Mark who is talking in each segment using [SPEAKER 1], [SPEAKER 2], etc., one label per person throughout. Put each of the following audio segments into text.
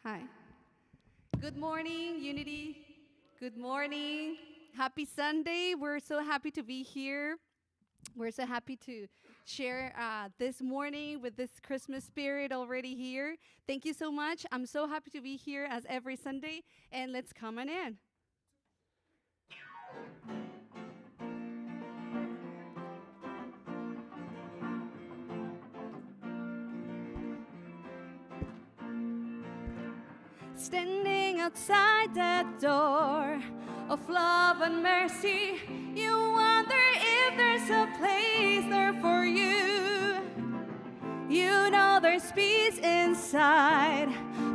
[SPEAKER 1] Hi. Good morning, Unity. Good morning. Happy Sunday. We're so happy to be here. We're so happy to share this morning with this Christmas spirit already here. Thank you so much. I'm so happy to be here as every Sunday, and let's come on in. Standing outside that door of love and mercy, you wonder if there's a place there for you. You know there's peace inside,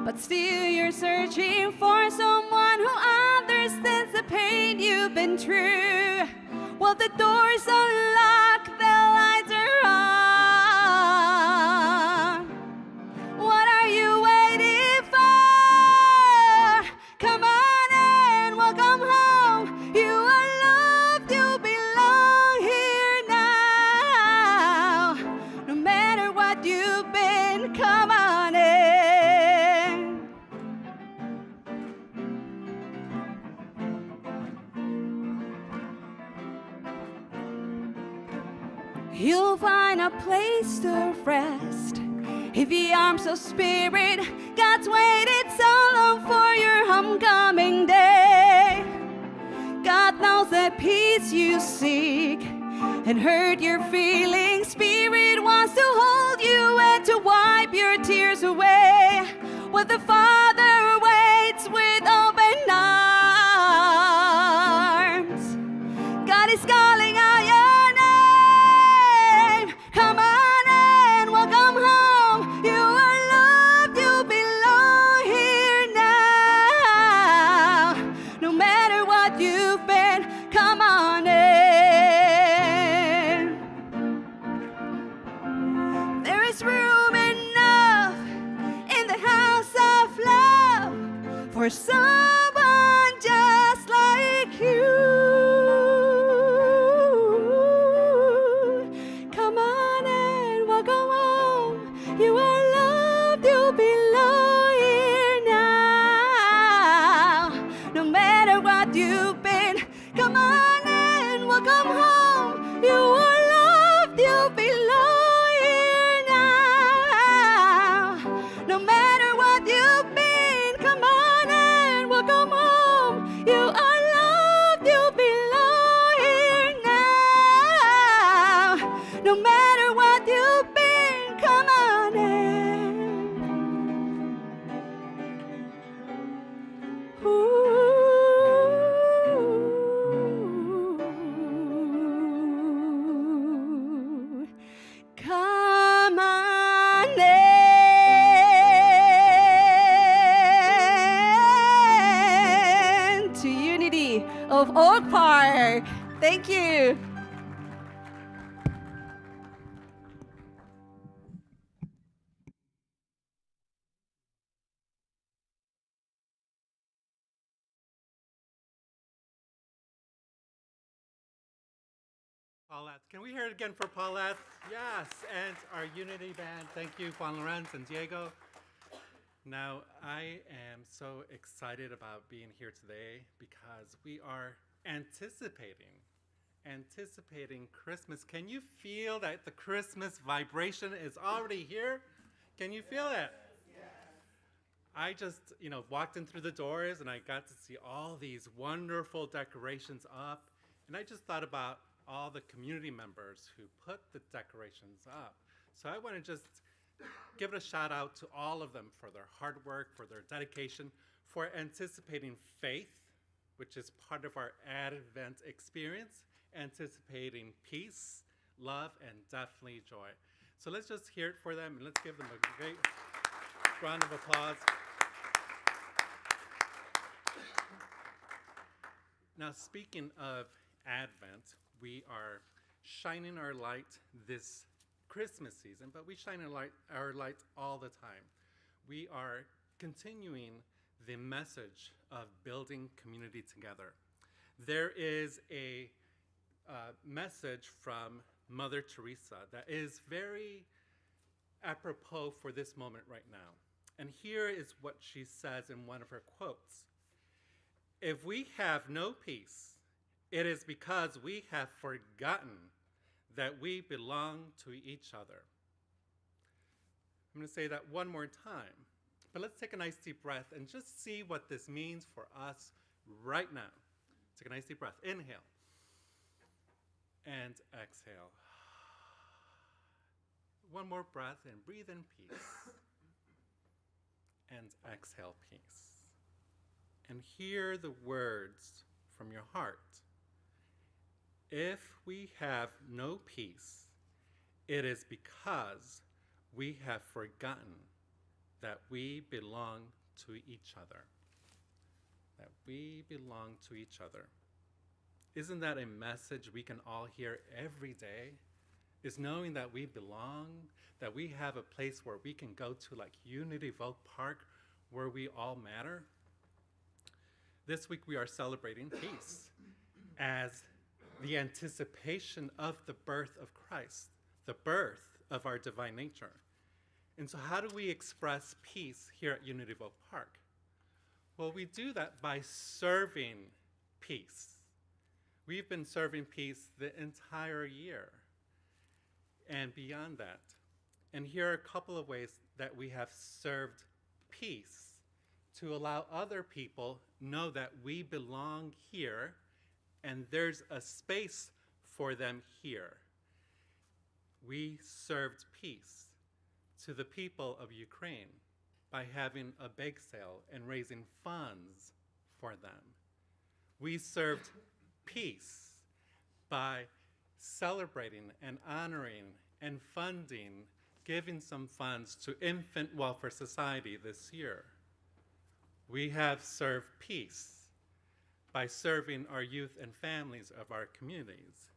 [SPEAKER 1] but still you're searching for someone who understands the pain you've been through. Well, the door's unlocked, the lights are on. What are you waiting for? Come on and welcome home. You are loved, you belong here now. No matter what you've been, come on in. You'll find a place to rest. If the arms of spirit, God's waited so long for your homecoming day. God knows the peace you seek and hurt your feelings. Spirit wants to hold you and to wipe your tears away. Well, the Father waits with open arms. God is calling out your name. Come on and welcome home. You are loved, you belong here now. No matter what you've been, come on in. There is room enough in the house of love for someone just like you. Come on and welcome home. You are loved, you belong here now. No matter what you've been, come on and welcome home. You are loved, you belong here now. No matter what you've been, come on and welcome home. You are loved, you belong here now. No matter what you've been, come on in. Ooh. Come on in to Unity of Oak Park. Thank you.
[SPEAKER 2] Paulette. Can we hear it again for Paulette? Yes, and our Unity band. Thank you, Juan Lorenz and Diego. Now, I am so excited about being here today because we are anticipating Christmas. Can you feel that the Christmas vibration is already here? Can you feel it? I just, walked in through the doors and I got to see all these wonderful decorations up. And I just thought about all the community members who put the decorations up. So I want to just give a shout out to all of them for their hard work, for their dedication, for anticipating faith, which is part of our Advent experience, anticipating peace, love, and definitely joy. So let's just hear it for them and let's give them a great round of applause. Now, speaking of Advent, we are shining our light this Christmas season, but we shine our light all the time. We are continuing the message of building community together. There is a message from Mother Teresa that is very apropos for this moment right now. And here is what she says in one of her quotes. If we have no peace, it is because we have forgotten that we belong to each other. I'm going to say that one more time. But let's take a nice deep breath and just see what this means for us right now. Take a nice deep breath. Inhale. And exhale. One more breath and breathe in peace. And exhale peace. And hear the words from your heart. If we have no peace, it is because we have forgotten that we belong to each other. That we belong to each other. Isn't that a message we can all hear every day? Is knowing that we belong, that we have a place where we can go to, like Unity Vogue Park, where we all matter. This week we are celebrating peace as the anticipation of the birth of Christ, the birth of our divine nature. And so how do we express peace here at Unity Vogue Park? Well, we do that by serving peace. We've been serving peace the entire year and beyond that. And here are a couple of ways that we have served peace to allow other people know that we belong here and there's a space for them here. We served peace to the people of Ukraine by having a bake sale and raising funds for them. We served peace by celebrating and honoring and funding, giving some funds to Infant Welfare Society this year. We have served peace by serving our youth and families of our communities.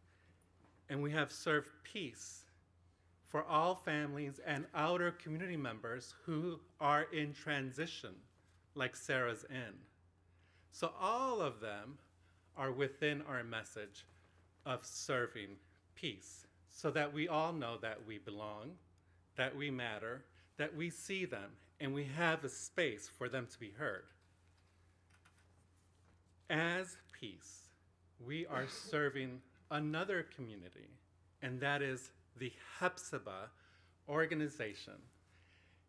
[SPEAKER 2] And we have served peace for all families and outer community members who are in transition, like Sarah's in. So all of them are within our message of serving peace, so that we all know that we belong, that we matter, that we see them, and we have a space for them to be heard. As peace, we are serving another community, and that is the Hepzibah organization.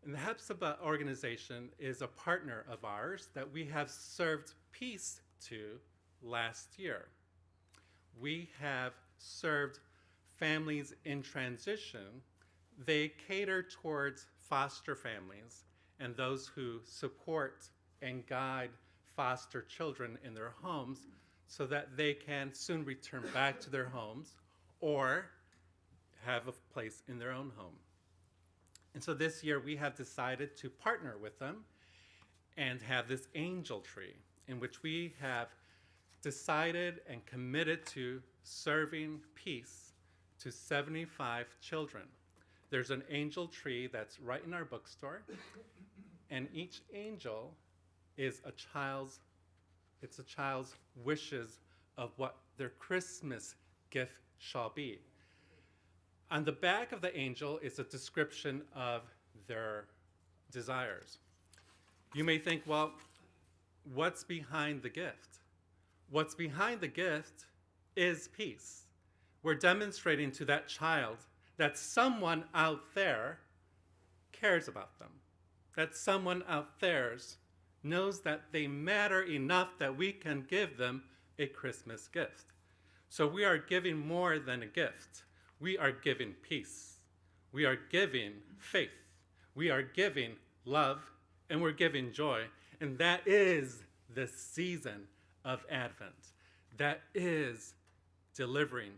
[SPEAKER 2] And the Hepzibah organization is a partner of ours that we have served peace to last year. We have served families in transition. They cater towards foster families and those who support and guide foster children in their homes so that they can soon return back to their homes or have a place in their own home. And so this year we have decided to partner with them and have this angel tree in which we have decided and committed to serving peace to 75 children. There's an angel tree that's right in our bookstore, and each angel is a child's wishes of what their Christmas gift shall be. On the back of the angel is a description of their desires. You may think, well, what's behind the gift? What's behind the gift is peace. We're demonstrating to that child that someone out there cares about them, that someone out there knows that they matter enough that we can give them a Christmas gift. So we are giving more than a gift. We are giving peace. We are giving faith. We are giving love, and we're giving joy. And that is the season of Advent. That is delivering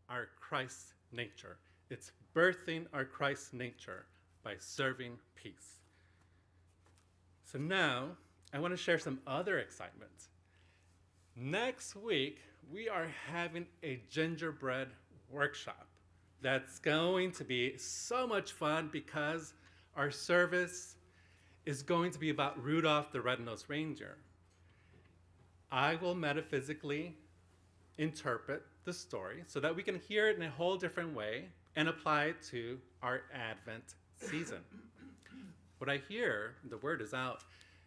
[SPEAKER 2] our Christ nature. It's birthing our Christ nature by serving peace. So now, I want to share some other excitement. Next week, we are having a gingerbread workshop. That's going to be so much fun because our service is going to be about Rudolph the Red-Nosed Reindeer. I will metaphysically interpret the story so that we can hear it in a whole different way and apply it to our Advent season. What I hear, the word is out,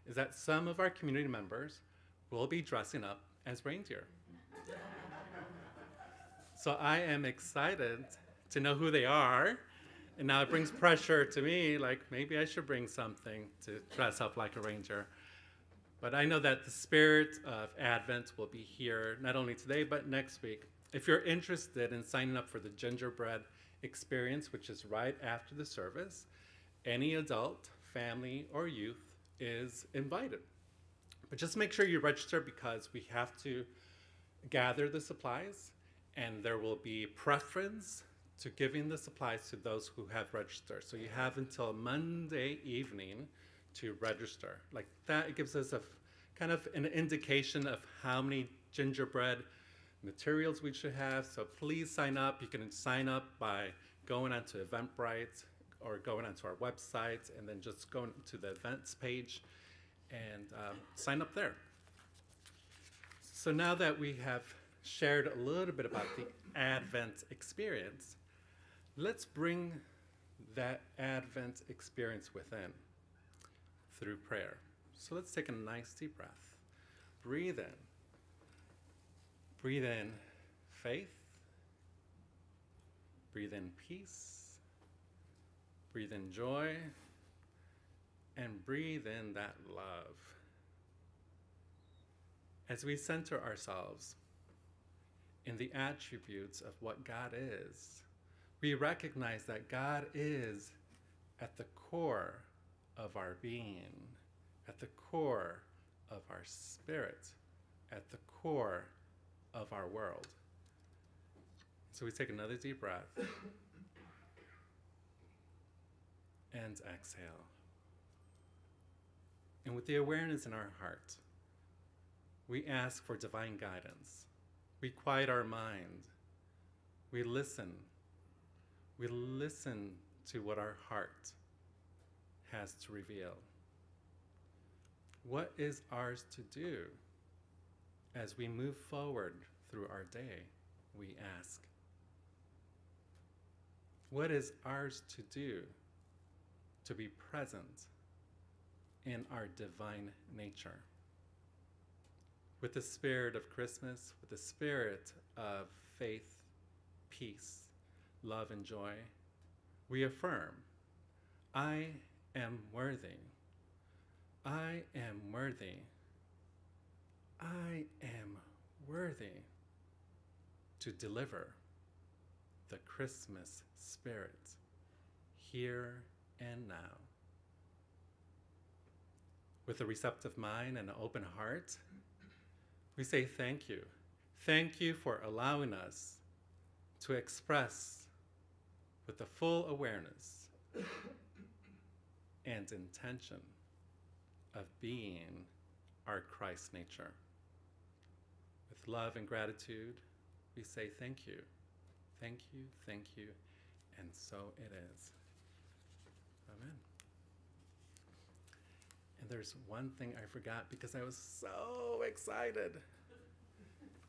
[SPEAKER 2] is that some of our community members will be dressing up as reindeer. So I am excited to know who they are. And now it brings pressure to me, like maybe I should bring something to dress up like a reindeer. But I know that the spirit of Advent will be here not only today, but next week. If you're interested in signing up for the gingerbread experience, which is right after the service, any adult, family, or youth is invited. But just make sure you register because we have to gather the supplies, and there will be preference to giving the supplies to those who have registered. So you have until Monday evening to register. Like that, it gives us a kind of an indication of how many gingerbread materials we should have. So please sign up. You can sign up by going onto Eventbrite or going onto our website and then just going to the events page and sign up there. So now that we have shared a little bit about the Advent experience, let's bring that Advent experience within through prayer. So let's take a nice deep breath. Breathe in. Breathe in faith. Breathe in peace. Breathe in joy. And breathe in that love. As we center ourselves in the attributes of what God is, we recognize that God is at the core of our being, at the core of our spirit, at the core of our world. So we take another deep breath and exhale. And with the awareness in our heart, we ask for divine guidance. We quiet our mind. We listen. We listen to what our heart has to reveal. What is ours to do as we move forward through our day, we ask. What is ours to do to be present in our divine nature? With the spirit of Christmas, with the spirit of faith, peace, love, and joy, we affirm, I am worthy. I am worthy. I am worthy to deliver the Christmas spirit here and now. With a receptive mind and an open heart, we say thank you. Thank you for allowing us to express with the full awareness and intention of being our Christ nature. With love and gratitude, we say thank you, thank you, thank you, and so it is. Amen. And there's one thing I forgot because I was so excited.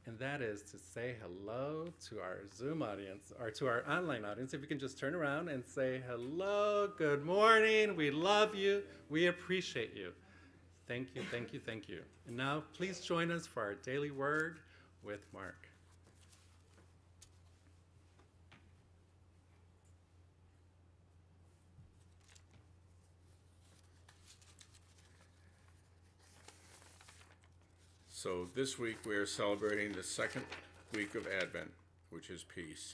[SPEAKER 2] And that is to say hello to our Zoom audience, or to our online audience. If you can just turn around and say hello, good morning, we love you, we appreciate you. Thank you, thank you, thank you. And now please join us for our daily word with Mark.
[SPEAKER 3] So this week we are celebrating the second week of Advent, which is peace.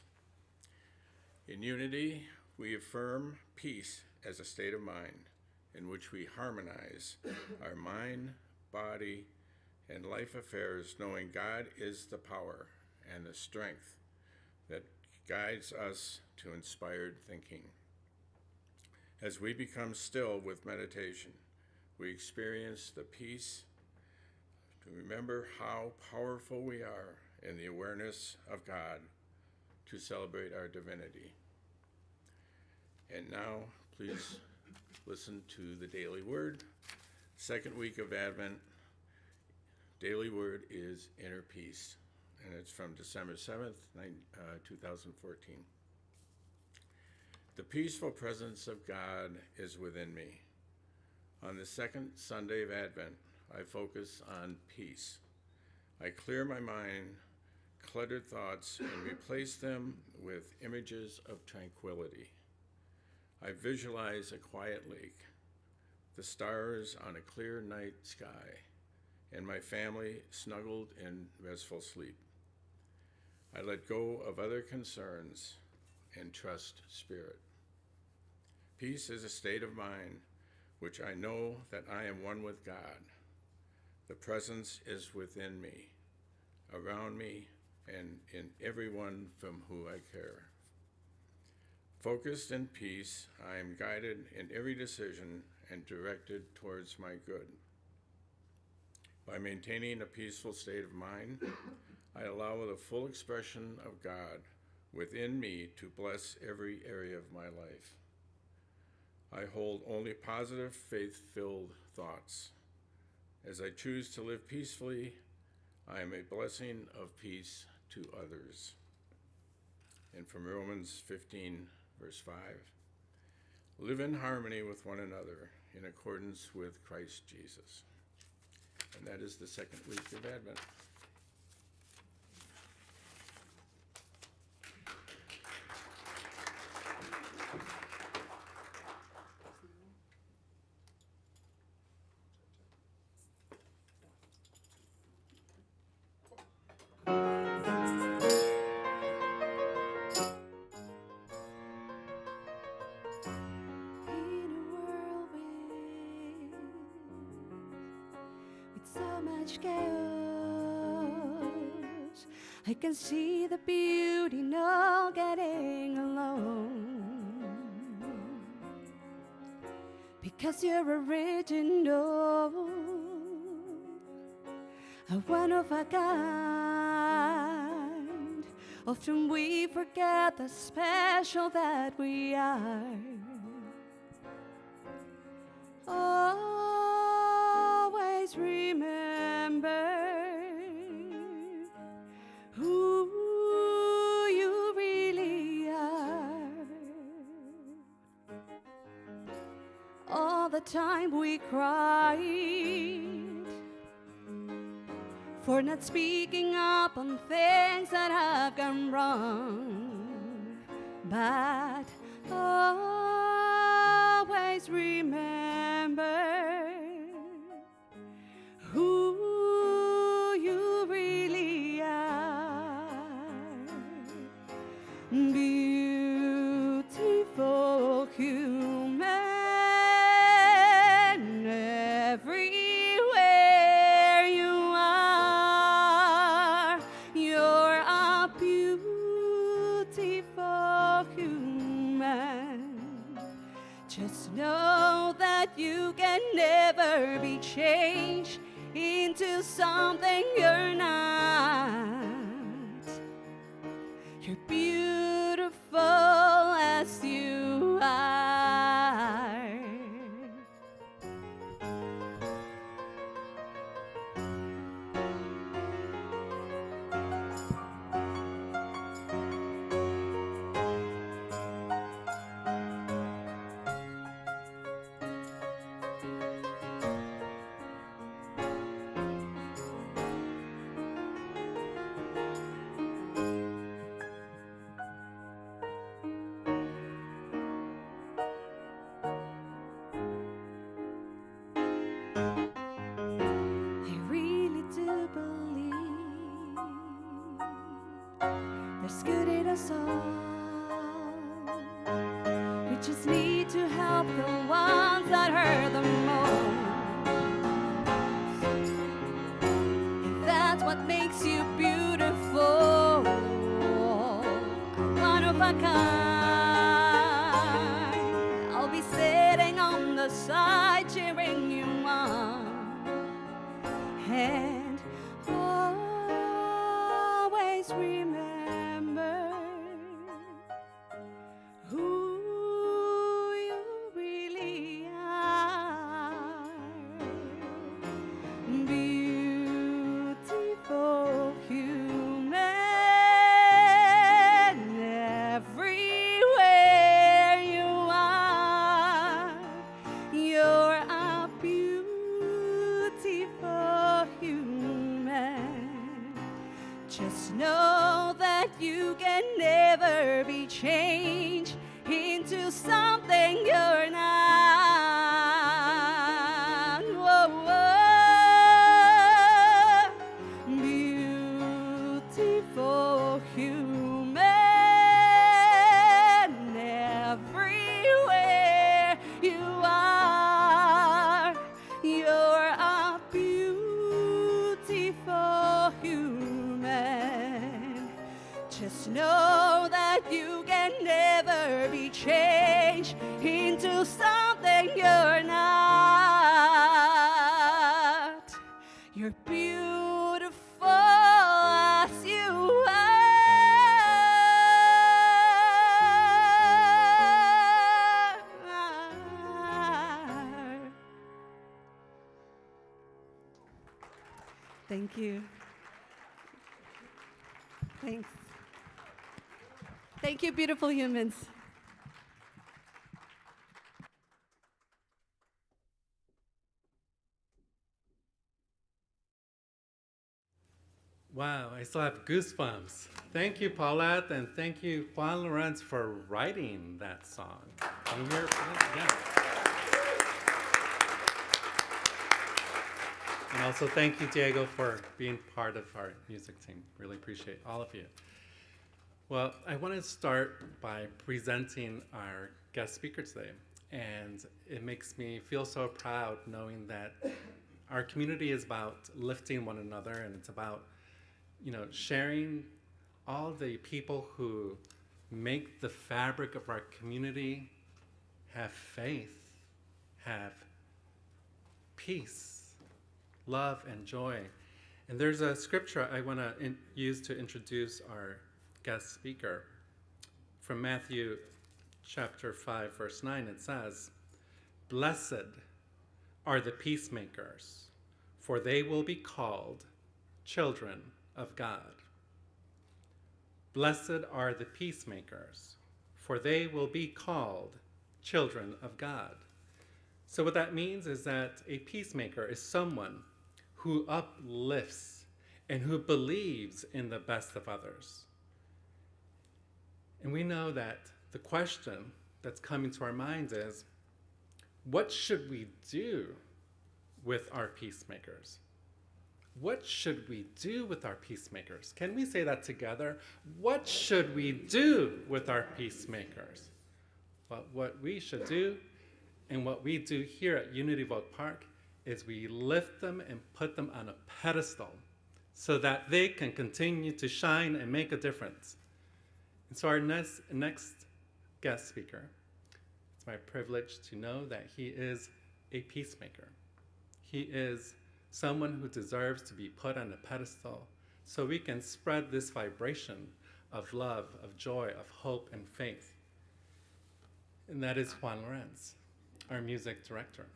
[SPEAKER 3] In unity, we affirm peace as a state of mind in which we harmonize our mind, body, and life affairs, knowing God is the power and the strength that guides us to inspired thinking. As we become still with meditation, we experience the peace to remember how powerful we are in the awareness of God to celebrate our divinity. And now, please listen to the daily word. Second week of Advent, daily word is inner peace, and it's from December 7th, 2014. The peaceful presence of God is within me. On the second Sunday of Advent, I focus on peace. I clear my mind, cluttered thoughts, and replace them with images of tranquility. I visualize a quiet lake, the stars on a clear night sky, and my family snuggled in restful sleep. I let go of other concerns and trust Spirit. Peace is a state of mind which I know that I am one with God. The presence is within me, around me, and in everyone from whom I care. Focused in peace, I am guided in every decision and directed towards my good. By maintaining a peaceful state of mind, I allow the full expression of God within me to bless every area of my life. I hold only positive, faith-filled thoughts. As I choose to live peacefully, I am a blessing of peace to others. And from Romans 15, verse 5, live in harmony with one another in accordance with Christ Jesus. And that is the second week of Advent.
[SPEAKER 1] In a whirlwind with so much chaos, I can see the beauty not getting alone. Because you're original, a one of a kind. Often we forget the special that we are. Always remember who you really are. All the time we cried for not speaking up on things that have gone wrong, but always remember who you really are. Beautiful human, everywhere you are, you're a beautiful human. Just know that you can never be changed into something you're not. You're beautiful as you are. I really do believe there's good in us all. We just need to help the ones that hurt the most. If that's what makes you beautiful, one of a kind, I'll be sitting on the side cheering you on. And always remember who you really are. Beautiful human, everywhere you are, you're a Just know that you can never be changed into something you're not. Whoa, whoa. Beautiful human, everywhere you are, you're a beautiful human. Just know that you can never be changed into something you're not. You're beautiful as you are. Thank you. Thanks. Thank you, beautiful humans.
[SPEAKER 2] Wow, I still have goosebumps. Thank you, Paulette, and thank you, Juan Lorenz, for writing that song. Can you hear it? Yeah. And also thank you, Diego, for being part of our music team. Really appreciate all of you. Well, I want to start by presenting our guest speaker today. And it makes me feel so proud knowing that our community is about lifting one another, and it's about sharing all the people who make the fabric of our community have faith, have peace, love, and joy. And there's a scripture I want to use to introduce our guest speaker. From Matthew chapter 5, verse 9, it says, "Blessed are the peacemakers, for they will be called children of God." Blessed are the peacemakers, for they will be called children of God. So what that means is that a peacemaker is someone who uplifts and who believes in the best of others. And we know that the question that's coming to our minds is, what should we do with our peacemakers? What should we do with our peacemakers? Can we say that together? What should we do with our peacemakers? Well, what we should do and what we do here at Unity Vogue Park is we lift them and put them on a pedestal so that they can continue to shine and make a difference. And so our next guest speaker, it's my privilege to know that he is a peacemaker. He is someone who deserves to be put on a pedestal so we can spread this vibration of love, of joy, of hope, and faith. And that is Juan Lorenz, our music director.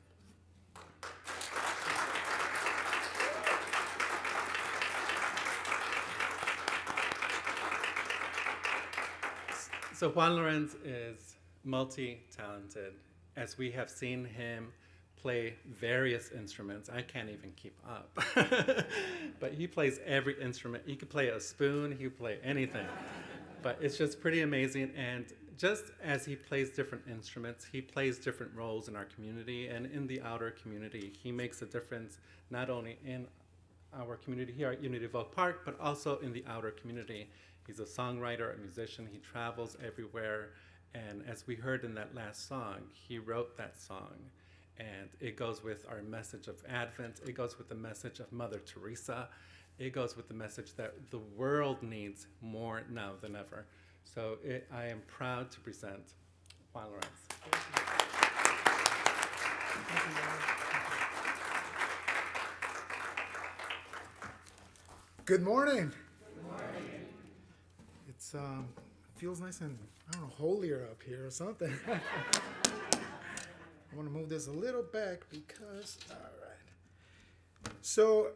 [SPEAKER 2] So Juan Lorenz is multi-talented, as we have seen him play various instruments. I can't even keep up. But he plays every instrument. He could play a spoon, he could play anything. But it's just pretty amazing. And just as he plays different instruments, he plays different roles in our community and in the outer community. He makes a difference not only in our community here at Unity Vogue Park, but also in the outer community. He's a songwriter, a musician. He travels everywhere. And as we heard in that last song, he wrote that song. And it goes with our message of Advent. It goes with the message of Mother Teresa. It goes with the message that the world needs more now than ever. So I am proud to present Juan Lorenz.
[SPEAKER 4] Good morning. Good morning. It's feels nice and holier up here or something. I want to move this a little back because, all right. So,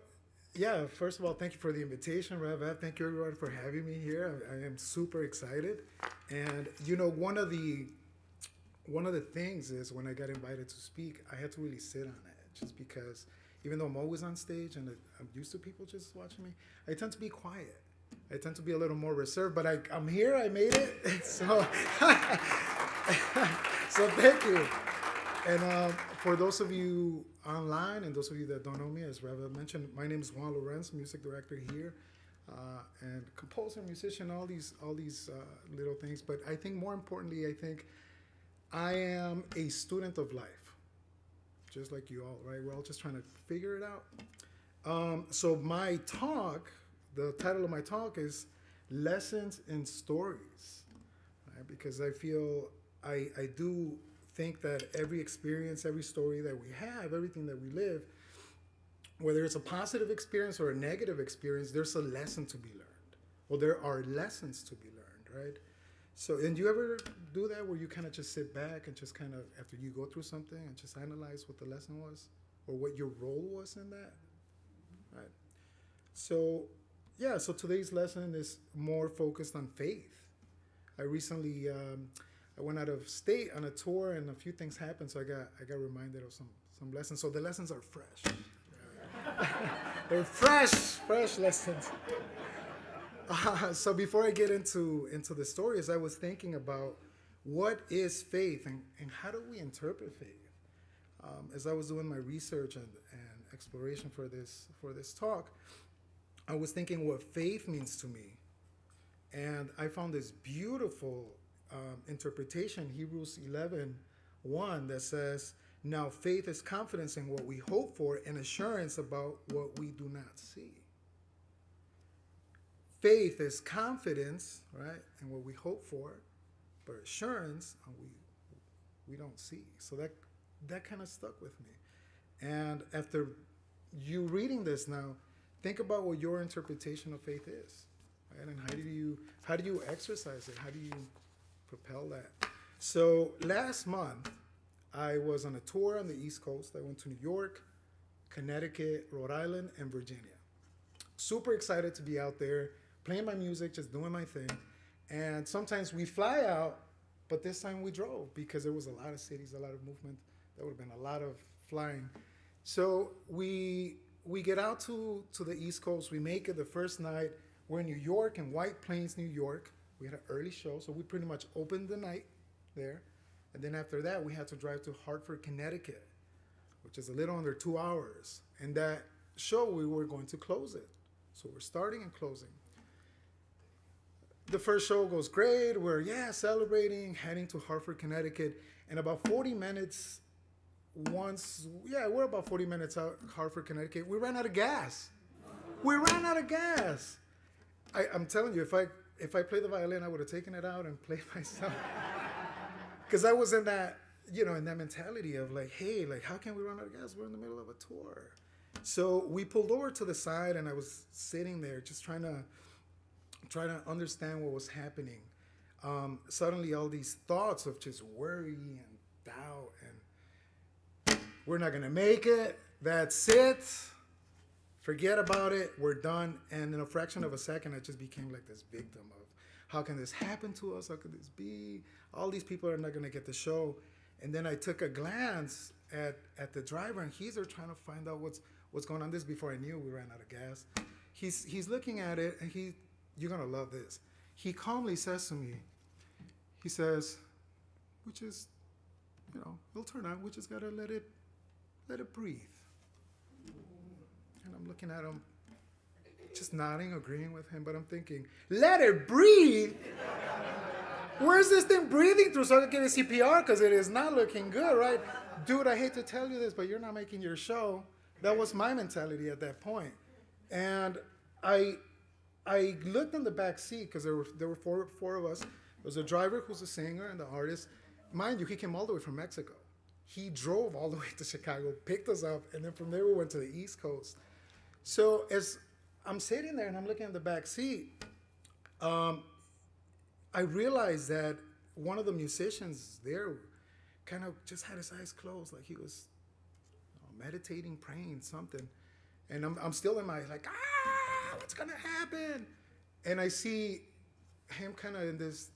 [SPEAKER 4] yeah, first of all, thank you for the invitation, Rev. Thank you, everyone, for having me here. I am super excited. And, one of the things is when I got invited to speak, I had to really sit on it just because even though I'm always on stage and I'm used to people just watching me, I tend to be quiet. I tend to be a little more reserved, but I'm here. I made it. So, so thank you. And for those of you online and those of you that don't know me, as Reva mentioned, my name is Juan Lorenz, music director here, and composer, musician, all these little things. But I think more importantly, I think I am a student of life, just like you all, right? We're all just trying to figure it out. So my talk, the title of my talk is Lessons in Stories, right? Because I feel I do think that every experience, every story that we have, everything that we live, whether it's a positive experience or a negative experience, there's a lesson to be learned. Well, there are lessons to be learned, right? So, and you ever do that where you kind of just sit back and just kind of, after you go through something and just analyze what the lesson was or what your role was in that, right? So, yeah, so today's lesson is more focused on faith. I recently, I went out of state on a tour and a few things happened, so I got reminded of some lessons. So the lessons are fresh. They're fresh lessons. So before I get into the stories, I was thinking about what is faith and how do we interpret faith. As I was doing my research and exploration for this talk, I was thinking what faith means to me, and I found this beautiful interpretation, Hebrews 11:1, that says, "Now faith is confidence in what we hope for and assurance about what we do not see." Faith is confidence, right, in what we hope for, but assurance we don't see. So that kind of stuck with me. And after you reading this now, think about what your interpretation of faith is, right? And how do you exercise it? How do you propel that? So last month, I was on a tour on the East Coast. I went to New York, Connecticut, Rhode Island, and Virginia. Super excited to be out there, playing my music, just doing my thing. And sometimes we fly out, but this time we drove because there was a lot of cities, a lot of movement. There would have been a lot of flying. So we get out to the East Coast. We make it the first night. We're in New York, in White Plains, New York. We had an early show, so we pretty much opened the night there. And then after that, we had to drive to Hartford, Connecticut, which is a little under 2 hours. And that show, we were going to close it. So we're starting and closing. The first show goes great. We're, celebrating, heading to Hartford, Connecticut. And about 40 minutes we're about 40 minutes out Hartford, Connecticut. We ran out of gas. I'm telling you, if I played the violin, I would have taken it out and played myself. Because I was in that, in that mentality of like, hey, like, how can we run out of gas? We're in the middle of a tour. So we pulled over to the side, and I was sitting there just trying to understand what was happening. Suddenly, all these thoughts of just worry and doubt and we're not gonna make it. That's it. Forget about it. We're done. And in a fraction of a second, I just became like this victim of how can this happen to us? How could this be? All these people are not gonna get the show. And then I took a glance at the driver, and he's there trying to find out what's going on. This before I knew we ran out of gas. He's looking at it, and you're gonna love this. He calmly says to me, he says, "We just, it'll turn out. We just gotta let it breathe." And I'm looking at him, just nodding, agreeing with him, but I'm thinking, let it breathe? Where's this thing breathing through so I can get a CPR? Because it is not looking good, right? Dude, I hate to tell you this, but you're not making your show. That was my mentality at that point. And I looked in the back seat because there were four of us. There was a driver who's a singer and the artist. Mind you, he came all the way from Mexico. He drove all the way to Chicago, picked us up, and then from there we went to the East Coast. So as I'm sitting there and I'm looking at the back seat, I realized that one of the musicians there kind of just had his eyes closed, like he was meditating, praying, something. And I'm still in my like, what's gonna happen? And I see him kind of in this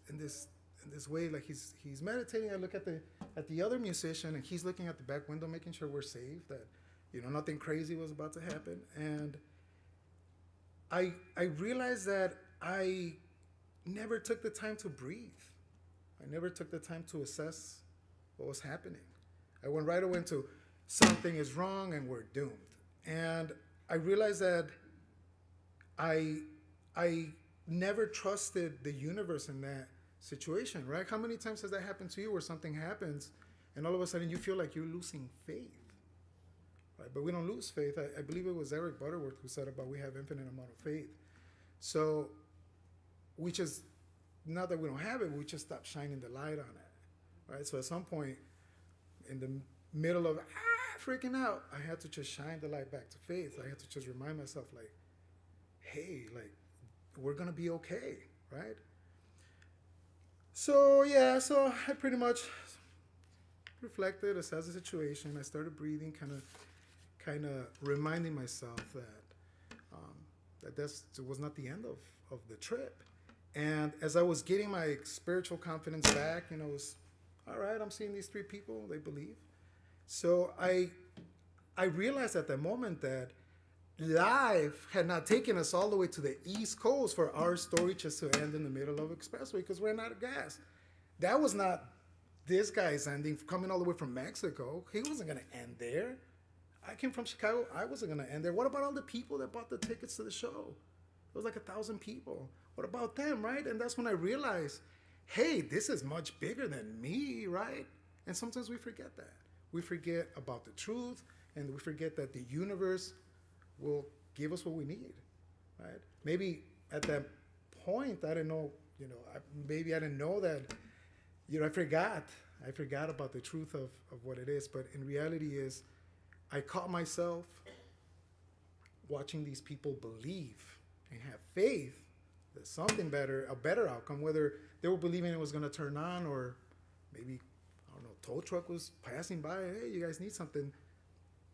[SPEAKER 4] way, like he's meditating. I look at the other musician, and he's looking at the back window, making sure we're safe, that nothing crazy was about to happen. And I realized that I never took the time to breathe. I never took the time to assess what was happening. I went right away into something is wrong and we're doomed. And I realized that I never trusted the universe in that situation, right? How many times has that happened to you where something happens and all of a sudden you feel like you're losing faith? Right? But we don't lose faith. I believe it was Eric Butterworth who said about we have infinite amount of faith. So we just, not that we don't have it, we just stop shining the light on it, right? So at some point in the middle of freaking out, I had to just shine the light back to faith. I had to just remind myself like, hey, like, we're going to be okay, right? So yeah, so I pretty much reflected, assessed the situation. I started breathing, kind of reminding myself that it was not the end of the trip. And as I was getting my spiritual confidence back, it was, all right, I'm seeing these 3 people, they believe. So I realized at that moment that life had not taken us all the way to the East Coast for our story just to end in the middle of Expressway because we're out of gas. That was not this guy's ending, coming all the way from Mexico. He wasn't going to end there. I came from Chicago. I wasn't going to end there. What about all the people that bought the tickets to the show? It was like 1,000 people. What about them, right? And that's when I realized, hey, this is much bigger than me, right? And sometimes we forget that. We forget about the truth, and we forget that the universe will give us what we need, right? Maybe at that point, I didn't know, maybe I didn't know that, I forgot about the truth of what it is. But in reality is, I caught myself watching these people believe and have faith that something better, a better outcome, whether they were believing it was going to turn on or maybe, I don't know, tow truck was passing by, hey, you guys need something.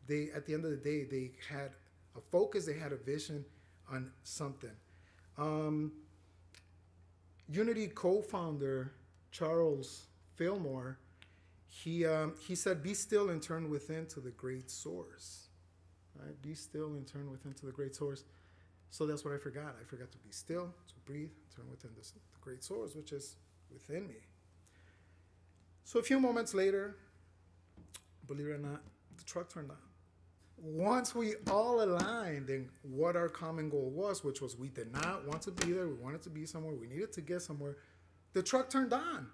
[SPEAKER 4] They, at the end of the day, they had a focus, they had a vision on something. Unity co-founder Charles Fillmore, he said, be still and turn within to the great source. Right? Be still and turn within to the great source. So that's what I forgot. I forgot to be still, to breathe, turn within the great source, which is within me. So a few moments later, believe it or not, the truck turned on. Once we all aligned in what our common goal was, which was we did not want to be there, we wanted to be somewhere, we needed to get somewhere, the truck turned on.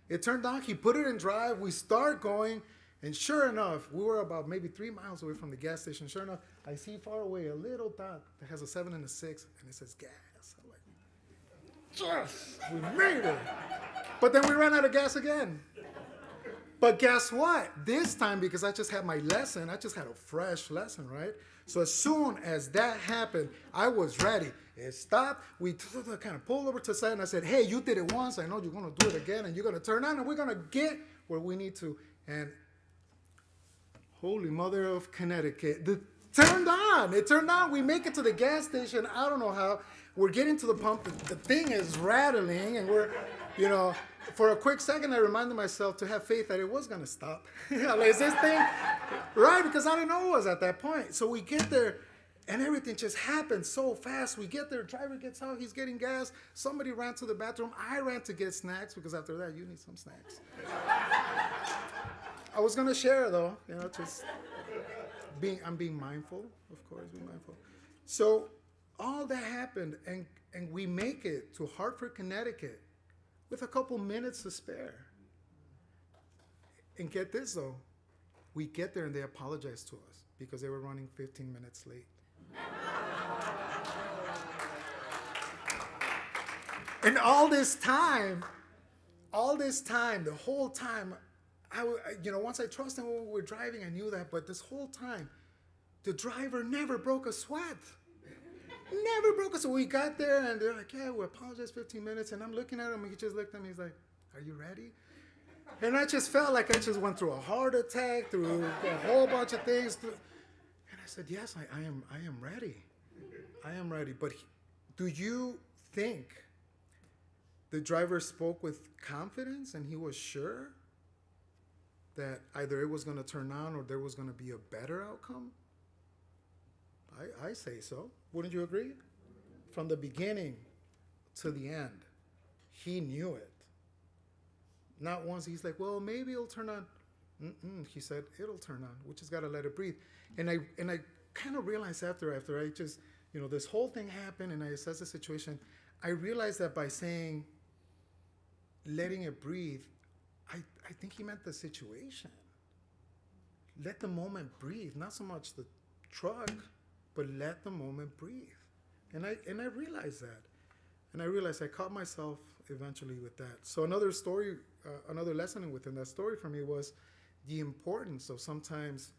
[SPEAKER 4] It turned on, he put it in drive, we start going, and sure enough, we were about maybe 3 miles away from the gas station. Sure enough, I see far away a little dot that has a 7 and a 6, and it says gas. I'm like, yes, we made it. But then we ran out of gas again. But guess what? This time, because I just had my lesson, I just had a fresh lesson, right? So as soon as that happened, I was ready. It stopped. We kind of pulled over to the side, and I said, hey, you did it once. I know you're going to do it again, and you're going to turn on, and we're going to get where we need to. And holy mother of Connecticut, it turned on. It turned on. We make it to the gas station. I don't know how. We're getting to the pump. The thing is rattling, and we're, for a quick second, I reminded myself to have faith that it was going to stop. Like, is this thing right? Because I didn't know it was at that point. So we get there, and everything just happened so fast. We get there, driver gets out, he's getting gas. Somebody ran to the bathroom. I ran to get snacks because after that, you need some snacks. I was going to share, though, just I'm being mindful, of course, being mindful. So all that happened, and we make it to Hartford, Connecticut with a couple minutes to spare. And get this, though. We get there, and they apologize to us because they were running 15 minutes late. And all this time, the whole time, once I trusted him when we were driving, I knew that. But this whole time, the driver never broke a sweat. Never broke a sweat. We got there, and they're like, yeah, we apologize 15 minutes. And I'm looking at him, and he just looked at me. He's like, are you ready? And I just felt like I just went through a heart attack, through a whole bunch of things. And I said, yes, I am ready. I am ready. But do you think the driver spoke with confidence and he was sure that either it was going to turn on or there was going to be a better outcome? I say so. Wouldn't you agree? From the beginning, to the end. He knew it. Not once he's like, well, maybe it'll turn on. He said, it'll turn on. We just got to let it breathe. And I kind of realized after I just, this whole thing happened and I assessed the situation, I realized that by saying, letting it breathe, I think he meant the situation. Let the moment breathe, not so much the truck, but let the moment breathe. And I realized that. And I realized I caught myself eventually with that. So another story, another lesson within that story for me was the importance of sometimes,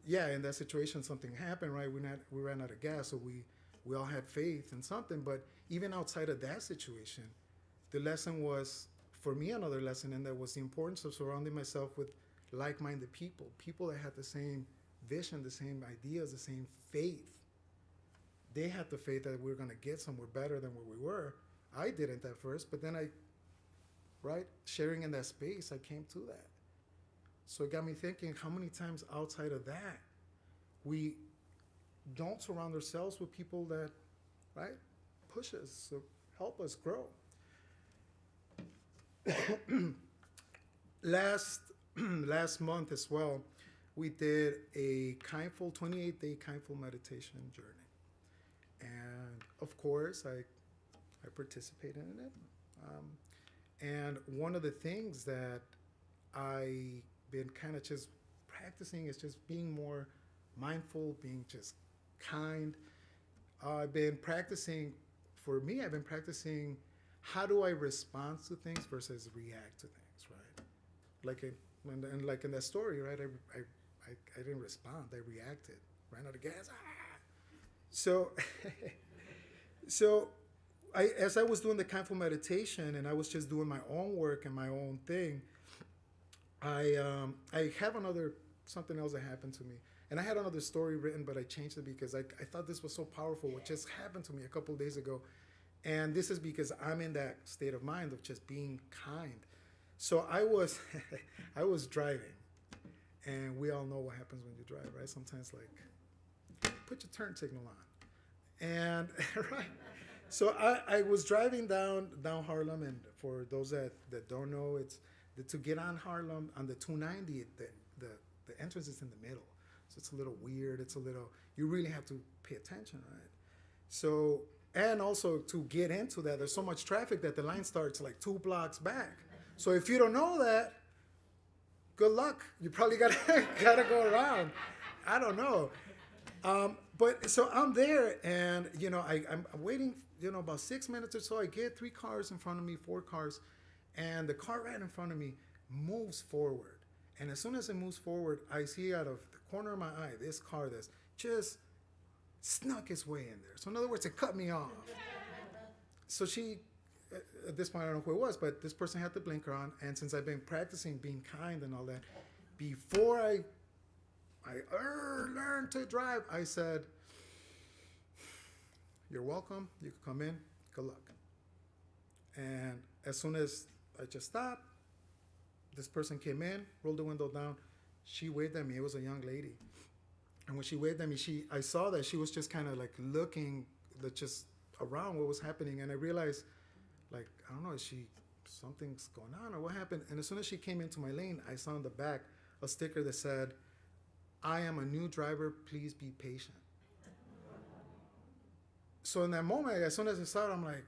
[SPEAKER 4] in that situation something happened, right? We ran out of gas, so we all had faith in something. But even outside of that situation, the lesson was, for me, another lesson, and that was the importance of surrounding myself with like-minded people that had the same vision, the same ideas, the same faith. They had the faith that we were going to get somewhere better than where we were. I didn't at first, but then sharing in that space, I came to that. So it got me thinking, how many times outside of that, we don't surround ourselves with people that, push us, so help us grow. Last month as well, we did a 28-day kindful meditation journey. And of course, I participated in it. And one of the things that I've been kind of just practicing is just being more mindful, being just kind. I've been practicing how do I respond to things versus react to things, right? Like in that story, right? I didn't respond. I reacted. Ran out of gas. So as I was doing the kindful meditation and I was just doing my own work and my own thing, I have something else that happened to me. And I had another story written, but I changed it because I thought this was so powerful, what just happened to me a couple of days ago. And this is because I'm in that state of mind of just being kind. So I was driving, and we all know what happens when you drive, right? Sometimes put your turn signal on. And right. So I was driving down Harlem, and for those that don't know, it's to get on Harlem on the 290, the entrance is in the middle. So it's a little weird. You really have to pay attention, right? So, and also to get into that, there's so much traffic that the line starts 2 blocks back. So if you don't know that, good luck. You probably gotta go around. I don't know. But so I'm there, and I'm waiting. About 6 minutes or so, I get 3 cars in front of me, 4 cars, and the car right in front of me moves forward. And as soon as it moves forward, I see out of the corner of my eye this car that's just snuck its way in there. So in other words, it cut me off. So she, at this point, I don't know who it was, but this person had the blinker on. And since I've been practicing being kind and all that, before I learned to drive, I said, "You're welcome. You can come in. Good luck." And as soon as I just stopped, this person came in, rolled the window down. She waved at me. It was a young lady. And when she waved at me, I saw that she was just kind of looking just around what was happening. And I realized, I don't know, something's going on or what happened? And as soon as she came into my lane, I saw on the back a sticker that said, "I am a new driver, please be patient." So in that moment, as soon as I saw it, I'm like,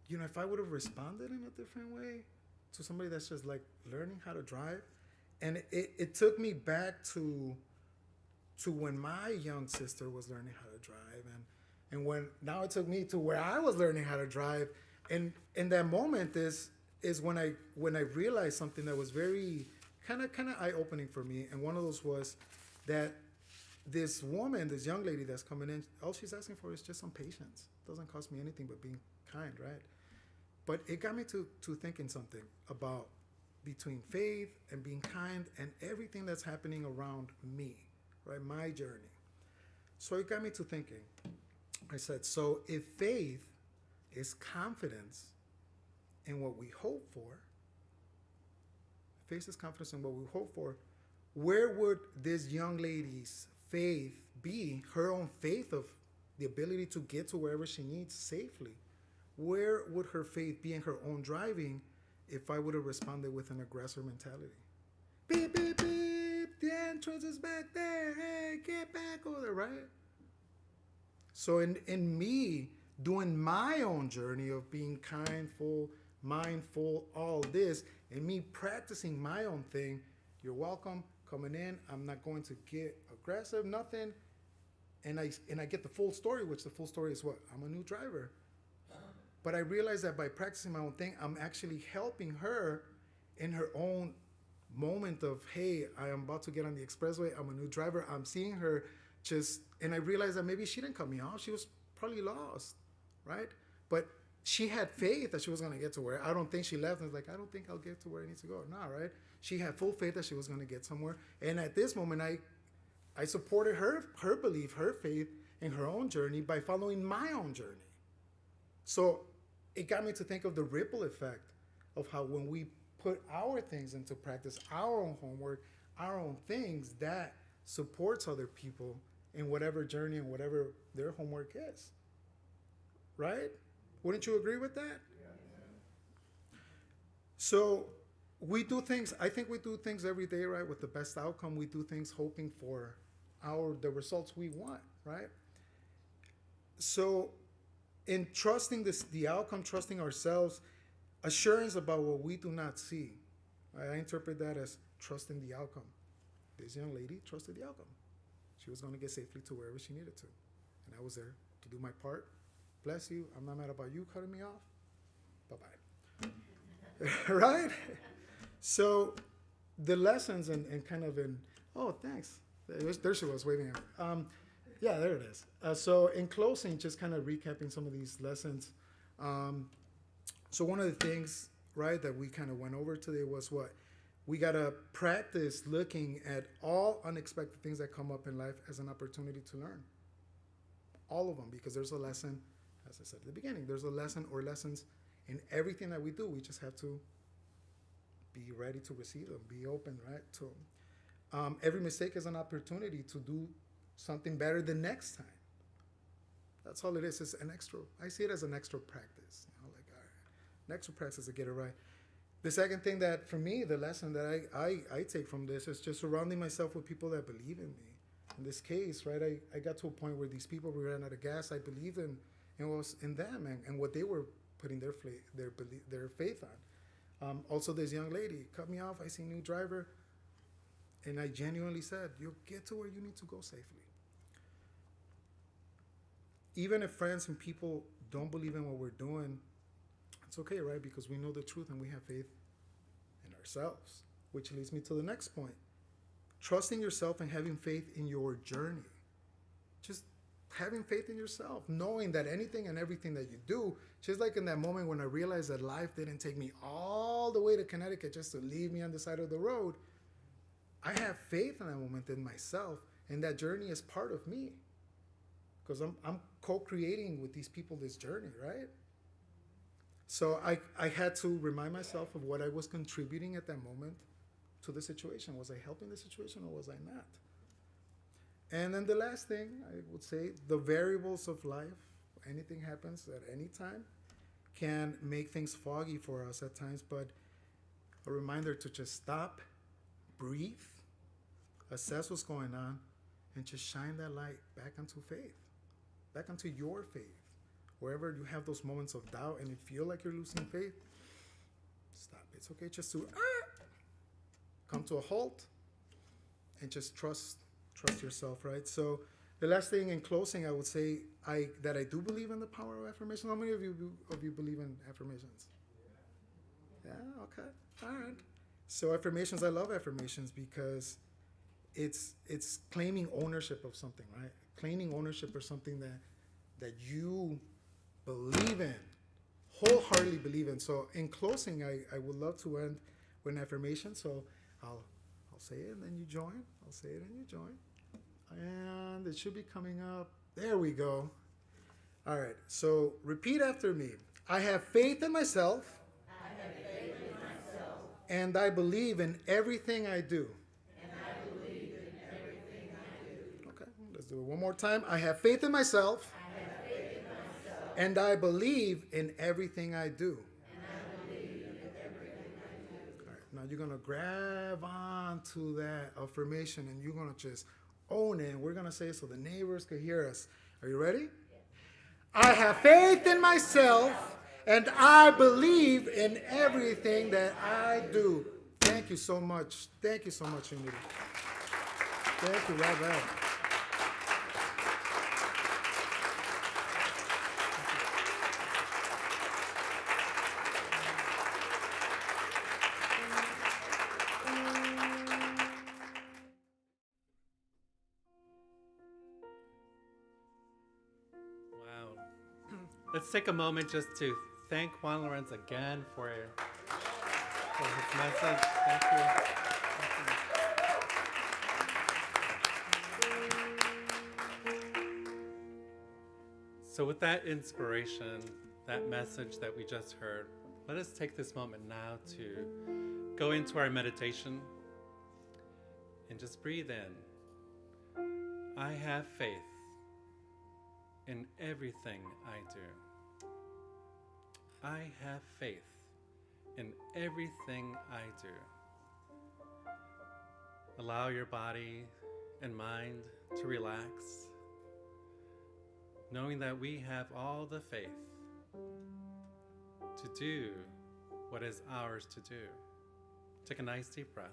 [SPEAKER 4] if I would have responded in a different way to somebody that's just learning how to drive. And it took me back to when my young sister was learning how to drive, and now it took me to where I was learning how to drive. And in that moment is when I realized something that was very kind of eye-opening for me. And one of those was that this woman, this young lady that's coming in, all she's asking for is just some patience. It doesn't cost me anything but being kind, right? But it got me to thinking something about between faith and being kind and everything that's happening around me, right? My journey. So it got me to thinking. I said, so if faith is confidence in what we hope for, faith is confidence in what we hope for, where would this young lady's faith be, her own faith of the ability to get to wherever she needs safely? where would her faith be in her own driving if I would have responded with an aggressor mentality? Beep, beep, beep, the entrance is back there. Hey, get back over there, right? So in me doing my own journey of being kindful, mindful, all this, and me practicing my own thing, you're welcome coming in. I'm not going to get aggressive, nothing. And I get the full story, which the full story is what? I'm a new driver. But I realize that by practicing my own thing, I'm actually helping her in her own moment of, hey, I am about to get on the expressway. I'm a new driver. I'm seeing her and I realized that maybe she didn't cut me off. She was probably lost, right? But she had faith that she was going to get to where. I don't think she left and was like, I don't think I'll get to where I need to go. No, right? She had full faith that she was going to get somewhere. And at this moment, I supported her belief, her faith in her own journey by following my own journey. So it got me to think of the ripple effect of how when we put our things into practice, our own homework, our own things, that supports other people in whatever journey and whatever their homework is. Right? Wouldn't you agree with that? Yeah. So we do things, I think we do things every day, right? With the best outcome, we do things hoping for the results we want, right? So in trusting the outcome, trusting ourselves, assurance about what we do not see, right? I interpret that as trusting the outcome. This young lady trusted the outcome. She was going to get safely to wherever she needed to. And I was there to do my part. Bless you. I'm not mad about you cutting me off. Bye-bye. Right? So the lessons and kind of oh, thanks. There she was waving at me. Yeah, there it is. So in closing, just kind of recapping some of these lessons. So one of the things, right, that we kind of went over today was what? We got to practice looking at all unexpected things that come up in life as an opportunity to learn. All of them, because there's a lesson, as I said at the beginning, there's a lesson or lessons in everything that we do. We just have to be ready to receive them, be open, right, to them. Every mistake is an opportunity to do something better the next time. That's all it is. It's an extra. I see it as an extra practice. You know, like, all right, an extra practice to get it right. The second thing that, for me, the lesson that I take from this is just surrounding myself with people that believe in me. In this case, right, I got to a point where these people were running out of gas. I believed in was in them and what they were putting their faith on. Also, this young lady cut me off. I see a new driver. And I genuinely said, you'll get to where you need to go safely. Even if friends and people don't believe in what we're doing, it's okay, right? Because we know the truth and we have faith in ourselves. Which leads me to the next point. Trusting yourself and having faith in your journey. Just having faith in yourself. Knowing that anything and everything that you do, just like in that moment when I realized that life didn't take me all the way to Connecticut just to leave me on the side of the road. I have faith in that moment in myself, and that journey is part of me. Because I'm co-creating with these people this journey, right? So I had to remind myself of what I was contributing at that moment to the situation. Was I helping the situation or was I not? And then the last thing I would say, the variables of life, anything happens at any time, can make things foggy for us at times, but a reminder to just stop, breathe, assess what's going on, and just shine that light back onto faith, back onto your faith. Wherever you have those moments of doubt and you feel like you're losing faith, stop. It's okay just to come to a halt and just trust yourself, right? So the last thing in closing, I would say that I do believe in the power of affirmation. How many of you believe in affirmations? Yeah, okay, all right. So affirmations, I love affirmations because it's claiming ownership of something, right? Claiming ownership of something that you believe in, wholeheartedly believe in. So in closing, I would love to end with an affirmation. So I'll say it and then you join. I'll say it and you join. And it should be coming up. There we go. All right. So repeat after me. I have faith in myself.
[SPEAKER 1] I have faith in myself.
[SPEAKER 4] And I believe in everything I do.
[SPEAKER 1] And I believe in everything I do.
[SPEAKER 4] Okay. Let's do it one more time. I have faith in myself.
[SPEAKER 1] I have faith in myself.
[SPEAKER 4] And I believe in everything I do. All right, now you're going to grab onto that affirmation and you're going to just own it. And we're going to say it so the neighbors could hear us. Are you ready? I have faith in myself and I believe in everything that I do. Thank you so much. Thank you so much, Unity. Thank you, Rabbi.
[SPEAKER 2] Wow. Let's take a moment just to thank Juan Lorenz again for his message. Thank you. So with that inspiration, that message that we just heard, let us take this moment now to go into our meditation and just breathe in. I have faith in everything I do. I have faith in everything I do. Allow your body and mind to relax, knowing that we have all the faith to do what is ours to do. Take a nice deep breath.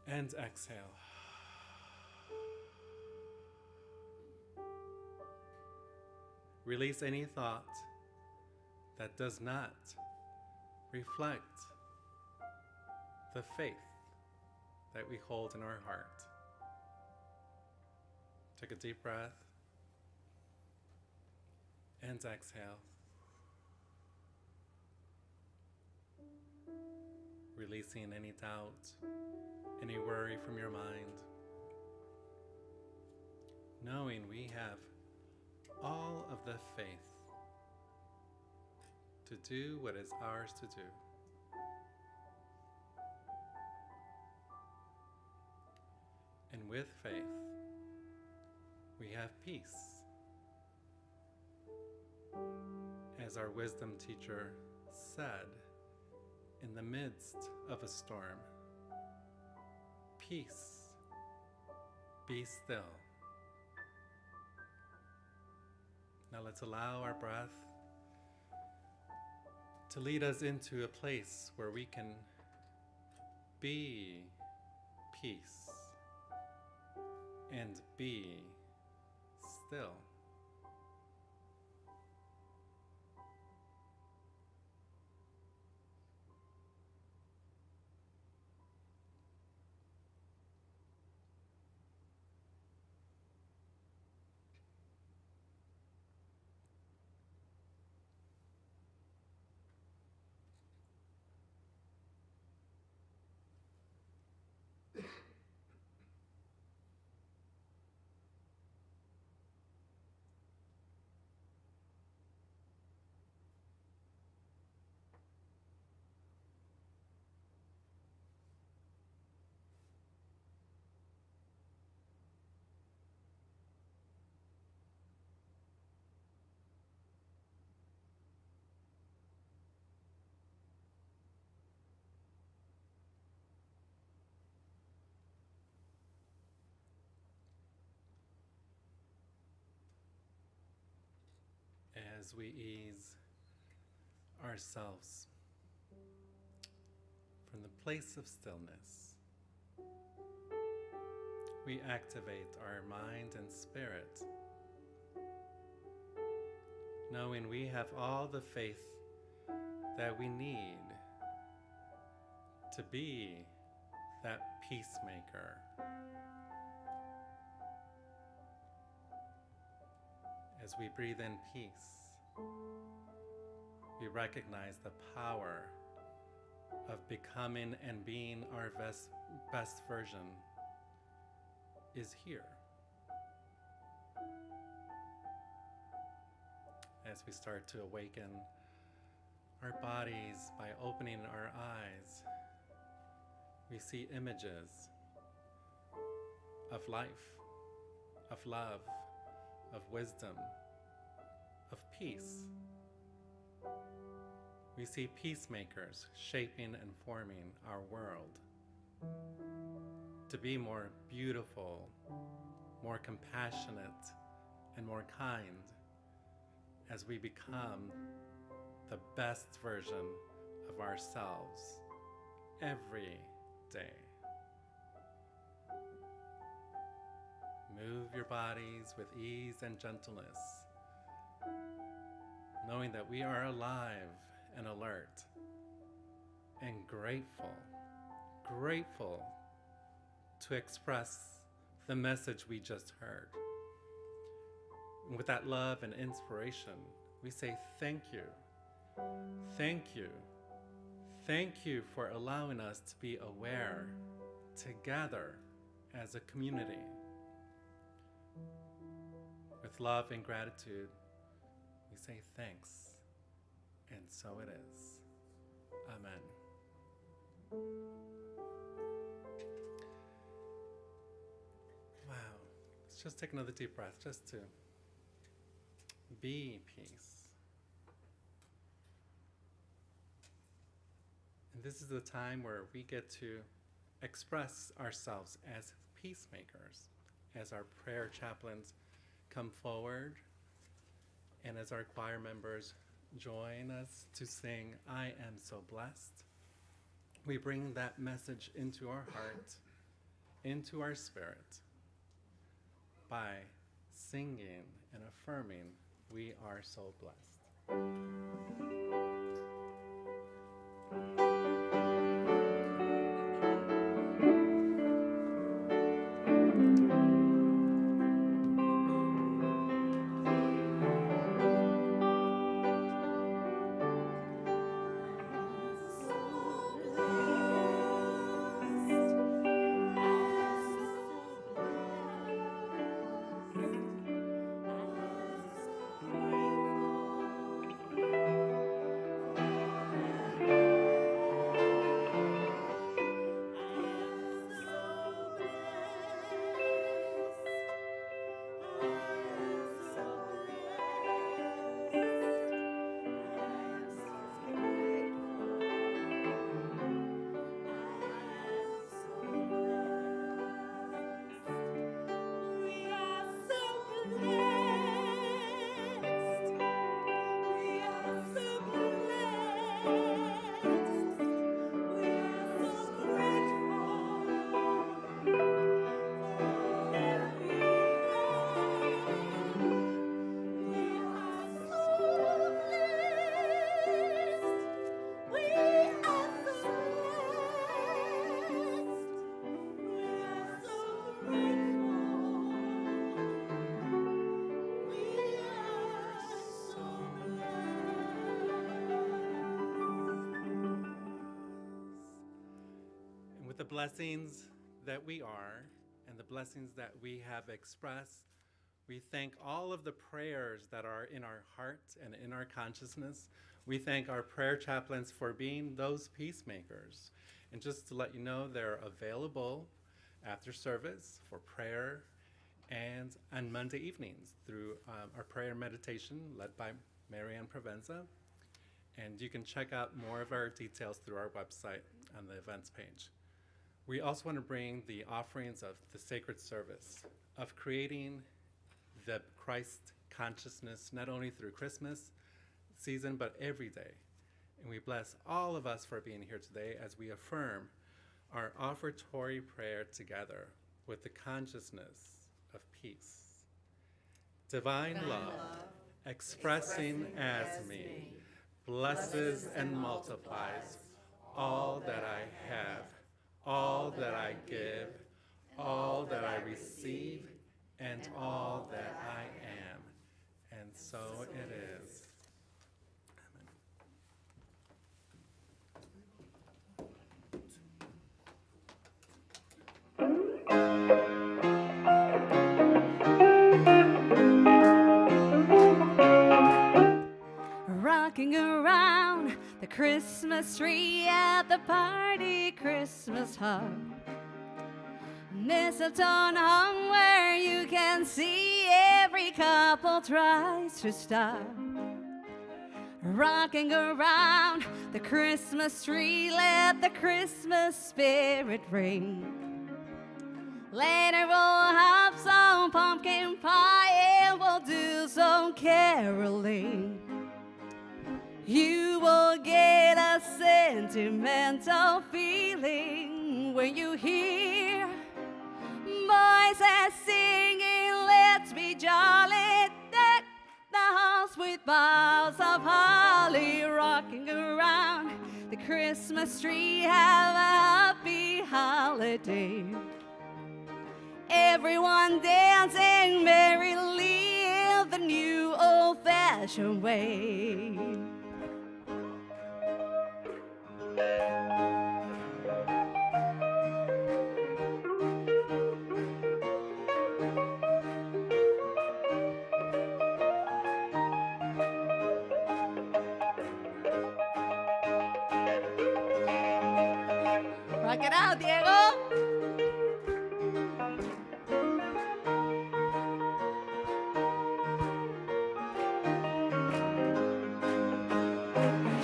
[SPEAKER 2] And exhale. Release any thought that does not reflect the faith that we hold in our heart. Take a deep breath and exhale. Releasing any doubt, any worry from your mind. Knowing we have all of the faith to do what is ours to do. And with faith, we have peace. As our wisdom teacher said, in the midst of a storm, peace, be still. Now let's allow our breath to lead us into a place where we can be peace and be still. As we ease ourselves from the place of stillness, we activate our mind and spirit, knowing we have all the faith that we need to be that peacemaker. As we breathe in peace, we recognize the power of becoming and being our best version is here. As we start to awaken our bodies by opening our eyes, we see images of life, of love, of wisdom, of peace. We see peacemakers shaping and forming our world to be more beautiful, more compassionate, and more kind as we become the best version of ourselves every day. Move your bodies with ease and gentleness, knowing that we are alive and alert and grateful to express the message we just heard. And with that love and inspiration, we say thank you. Thank you. Thank you for allowing us to be aware together as a community. With love and gratitude, we say thanks, and so it is. Amen. Wow. Let's just take another deep breath, just to be peace. And this is the time where we get to express ourselves as peacemakers, as our prayer chaplains come forward, and as our choir members join us to sing, I Am So Blessed. We bring that message into our heart, into our spirit, by singing and affirming, we are so blessed. The blessings that we are and the blessings that we have expressed, we thank all of the prayers that are in our heart and in our consciousness. We thank our prayer chaplains for being those peacemakers. And just to let you know, they're available after service for prayer and on Monday evenings through our prayer and meditation led by Marianne Provenza. And you can check out more of our details through our website on the events page. We also want to bring the offerings of the sacred service, of creating the Christ consciousness, not only through Christmas season, but every day. And we bless all of us for being here today as we affirm our offertory prayer together with the consciousness of peace. Divine love, expressing as me, blesses and multiplies all that I have, all that I give, all that I receive, and all that I am. And so it is.
[SPEAKER 1] Rocking around the Christmas tree at the party Christmas hub. Mistletoe hung where you can see every every couple tries to stop rocking around the Christmas tree. Let the Christmas spirit ring. Later we'll have some pumpkin pie and we'll do some caroling. You will get a sentimental feeling when you hear voices singing, let's be jolly, deck the house with boughs of holly, rocking around the Christmas tree. Have a happy holiday. Everyone dancing merrily in the new old-fashioned way. Rock it out, Diego.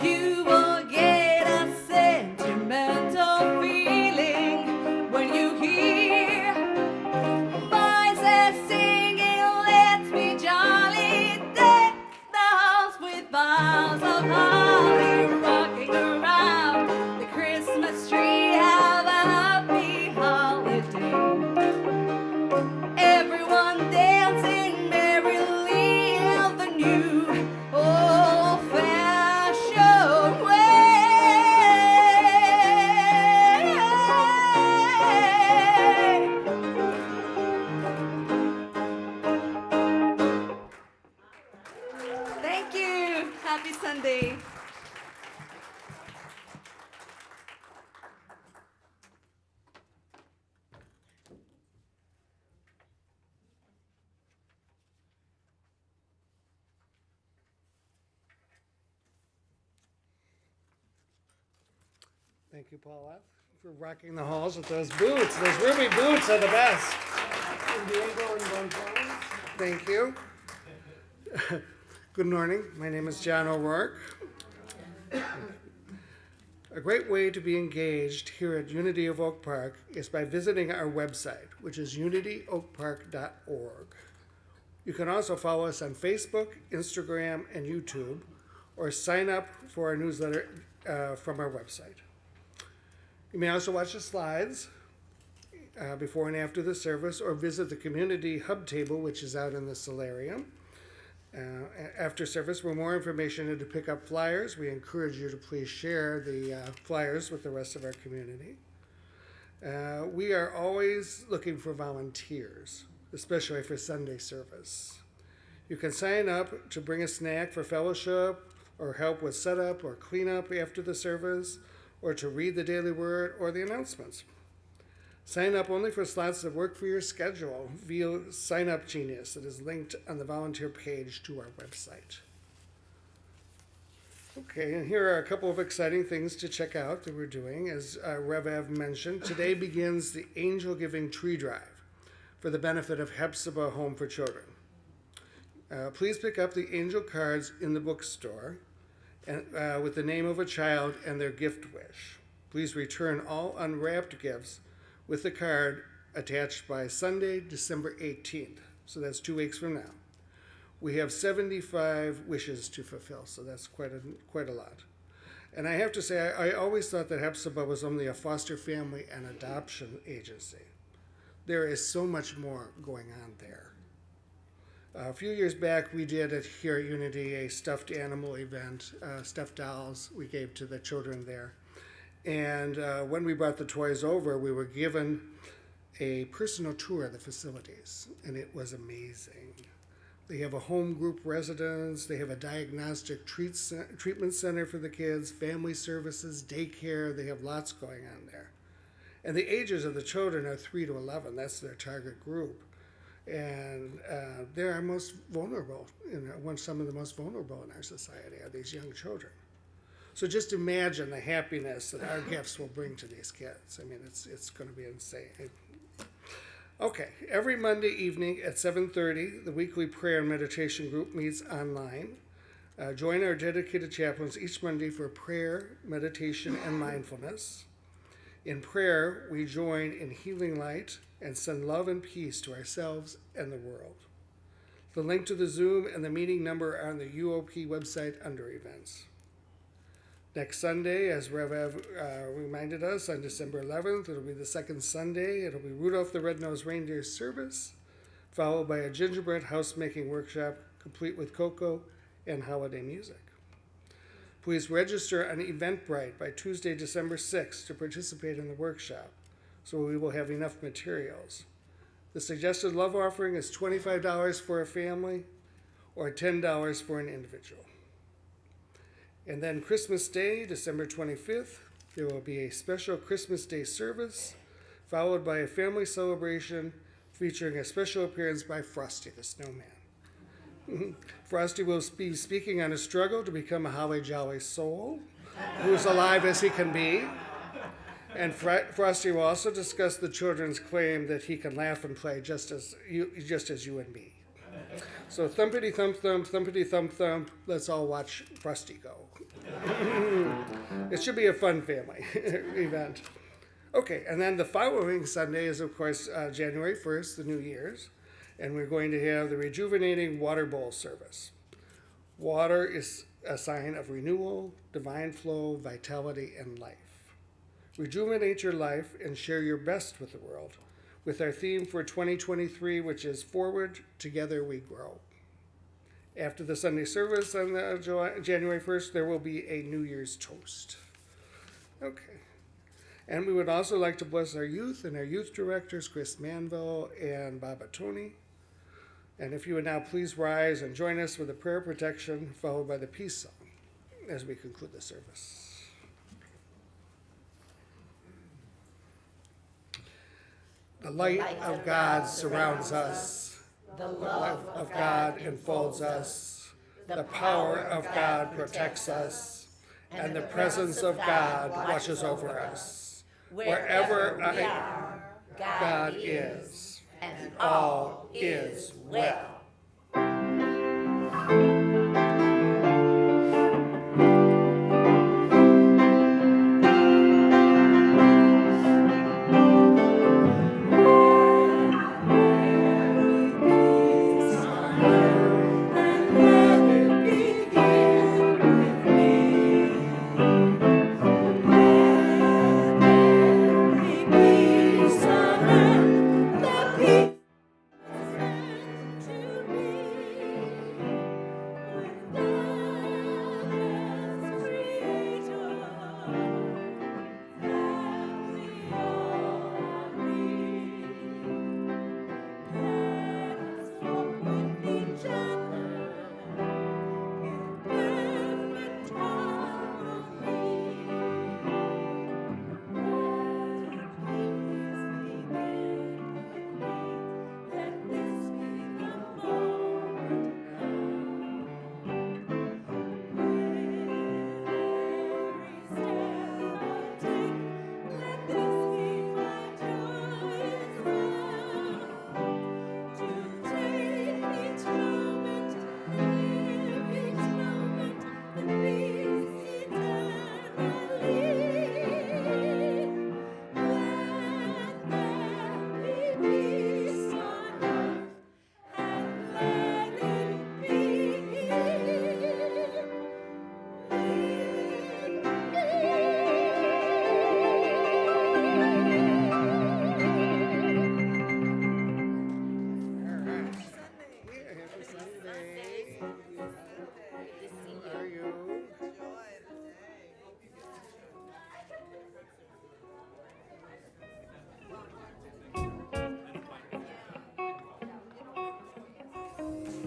[SPEAKER 1] You will get a sentimental feeling when you hear voices singing, let's be jolly, deck the house with boughs of holly, rocking around the Christmas tree. Have a happy holiday. Everyone dancing merrily in the new old-fashioned way. Thank you. Happy Sunday.
[SPEAKER 5] Thank you, Paula, for rocking the halls with those boots. Those ruby boots are the best. Thank you. Good morning. My name is John O'Rourke. A great way to be engaged here at Unity of Oak Park is by visiting our website, which is unityoakpark.org. You can also follow us on Facebook, Instagram, and YouTube, or sign up for our newsletter from our website. You may also watch the slides before and after the service, or visit the community hub table, which is out in the solarium. After service, for more information and to pick up flyers, we encourage you to please share the flyers with the rest of our community. We are always looking for volunteers, especially for Sunday service. You can sign up to bring a snack for fellowship, or help with setup or cleanup after the service, or to read the daily word or the announcements. Sign up only for slots that work for your schedule via Sign Up Genius that is linked on the volunteer page to our website. Okay, and here are a couple of exciting things to check out that we're doing. As Rev Ev mentioned, today begins the Angel Giving Tree Drive for the benefit of Hepzibah Home for Children. Please pick up the angel cards in the bookstore and, with the name of a child and their gift wish. Please return all unwrapped gifts with the card attached by Sunday, December 18th. So that's 2 weeks from now. We have 75 wishes to fulfill, so that's quite a lot. And I have to say, I always thought that Hepzibah was only a foster family and adoption agency. There is so much more going on there. A few years back, we did it here at Unity, a stuffed animal event, stuffed dolls we gave to the children there. And when we brought the toys over, we were given a personal tour of the facilities, and it was amazing. They have a home group residence, they have a diagnostic treatment center for the kids, family services, daycare, they have lots going on there. And the ages of the children are 3 to 11, that's their target group. And they're our most vulnerable, some of the most vulnerable in our society are these young children. So just imagine the happiness that our gifts will bring to these kids. I mean, it's going to be insane. Okay, every Monday evening at 7:30, the weekly prayer and meditation group meets online. Join our dedicated chaplains each Monday for prayer, meditation, and mindfulness. In prayer, we join in healing light and send love and peace to ourselves and the world. The link to the Zoom and the meeting number are on the UOP website under events. Next Sunday, as Rev Ev reminded us, on December 11th, it'll be the second Sunday. It'll be Rudolph the Red-Nosed Reindeer service, followed by a gingerbread house-making workshop, complete with cocoa and holiday music. Please register on Eventbrite by Tuesday, December 6th to participate in the workshop, so we will have enough materials. The suggested love offering is $25 for a family or $10 for an individual. And then Christmas Day, December 25th, there will be a special Christmas Day service, followed by a family celebration featuring a special appearance by Frosty the Snowman. Frosty will be speaking on his struggle to become a holly jolly soul, who's alive as he can be. And Frosty will also discuss the children's claim that he can laugh and play just as you and me. So thumpity thump thump, thumpity thump thump, let's all watch Frosty go. It should be a fun family event. Okay, and then the following Sunday is, of course, January 1st, the New Year's, and we're going to have the rejuvenating water bowl service. Water is a sign of renewal, divine flow, vitality, and life. Rejuvenate your life and share your best with the world, with our theme for 2023, which is Forward, Together We Grow. After the Sunday service on January 1st, there will be a New Year's toast. Okay. And we would also like to bless our youth and our youth directors, Chris Manville and Baba Tony. And if you would now please rise and join us with a prayer of protection, followed by the peace song as we conclude the service. The light of God surrounds us. The love of God enfolds us. The power of God protects us. And the presence of God watches over us. Wherever God is, and all is well.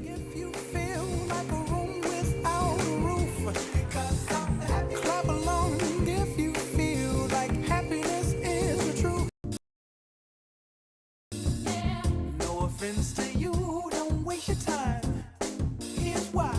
[SPEAKER 6] If you feel like a room without a roof, clap along if you feel like happiness is the truth. No offense to you, don't waste your time. Here's why.